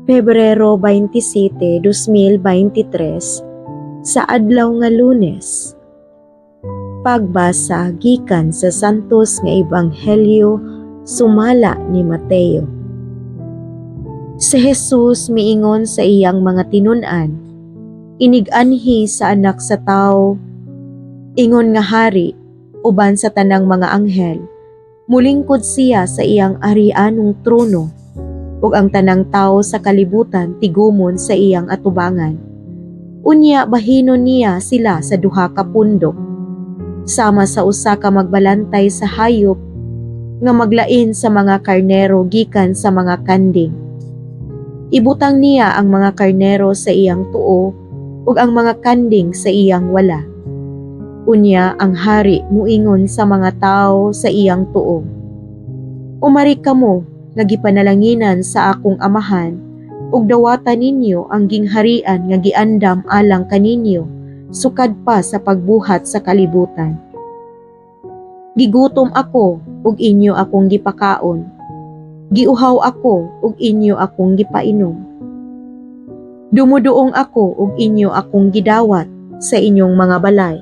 Pebrero 27, 2023, sa adlaw nga Lunes. Pagbasa gikan sa santos nga ebanghelyo sumala ni Mateo. Si Jesus miingon sa iyang mga tinun-an, inig-anhi sa anak sa tao, ingon nga hari, uban sa tanang mga anghel, mulingkod siya sa iyang arianong trono, ug ang tanang tao sa kalibutan tigumon sa iyang atubangan. Unya bahinon niya sila sa duha ka pundok, sama sa usa ka magbalantay sa hayop nga maglain sa mga karnero gikan sa mga kanding. Ibutang niya ang mga karnero sa iyang tuo ug ang mga kanding sa iyang wala. Unya ang hari muingon sa mga tao sa iyang tuo, umari kamo nga gipanalanginan sa akong amahan, ug dawatan ninyo ang gingharian nga giandam alang kaninyo sukad pa sa pagbuhat sa kalibutan. Gigutom ako ug inyo akong gipakaon. Giuhaw ako ug inyo akong gipainom. Dumuduong ako ug inyo akong gidawat sa inyong mga balay.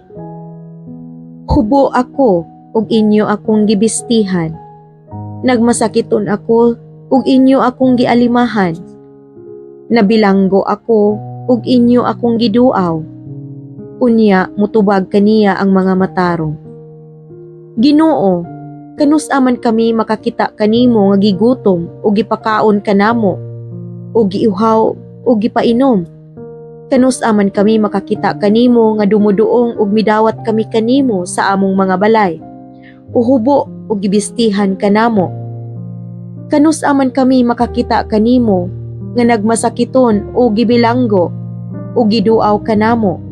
Hubo ako ug inyo akong gibistihan. Nagmasakiton ako ug inyo akong gialimahan. Nabilanggo ako ug inyo akong giduaw. Unya mutubag kaniya ang mga matarong, Ginoo, kanus-a man kami makakita kanimo nga gigutom o gipakaon kanamo, o giuhaw o gipainom. Kanus-a man kami makakita kanimo nga dumuduong ug midawat kami kanimo sa among mga balay, o hubo o gibistihan kanamo. Kanus-a man kami makakita kanimo nga nagmasakiton o gibilanggo o giduaw kanamo.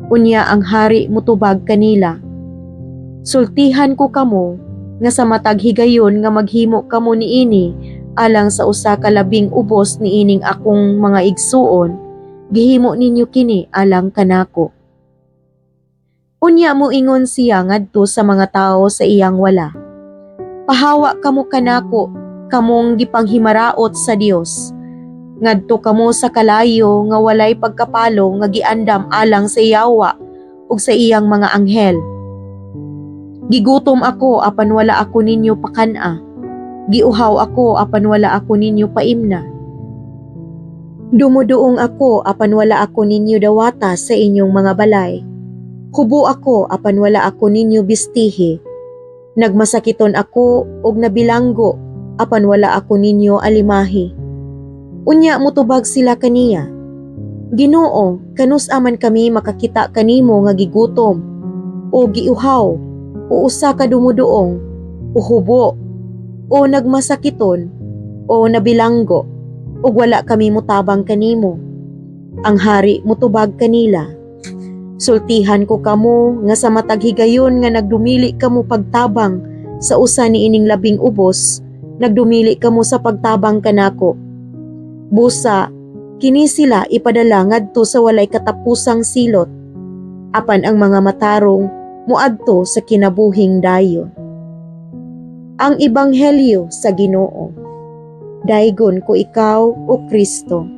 Unya ang hari mutubag kanila, sultihan ko kamo nga sa matag higayon nga maghimo kamo niini alang sa usa ka labing ubos niining akong mga igsuon, gihimo ninyo kini alang kanako. Unya moingon siya ngadto sa mga tao sa iyang wala, pahawa kamo kanako, kamong gipanghimaraot sa Dios. Ngadto kamo sa kalayo nga walay pagkapalo nga giandam alang sa Yawa ug sa iyang mga anghel. Gigutom ako apan wala ako ninyo pakana. Giuhaw ako apan wala ako ninyo paimna. Dumuduong ako apan wala ako ninyo dawata sa inyong mga balay. Hubo ako apan wala ako ninyo bistihi. Nagmasakiton ako ug nabilanggo apan wala ako ninyo alimahi. Unya mutubag sila kaniya, Ginoo, kanus-a man kami makakita kanimo nga gigutom o giuhaw o usa ka dumuduong o hubo o nagmasakiton o nabilanggo ug wala kami mutabang kanimo. Ang hari mutubag kanila, sultihan ko kamo nga sa matag higayon nga nagdumili kamo pagtabang sa usa niining labing ubos, nagdumili kamo sa pagtabang kanako. Busa, kini sila ipadala ngadto sa walay katapusang silot, apan ang mga matarong muadto sa kinabuhing dayon. Ang ebanghelyo sa Ginoo. Daygon ko ikaw, O Kristo.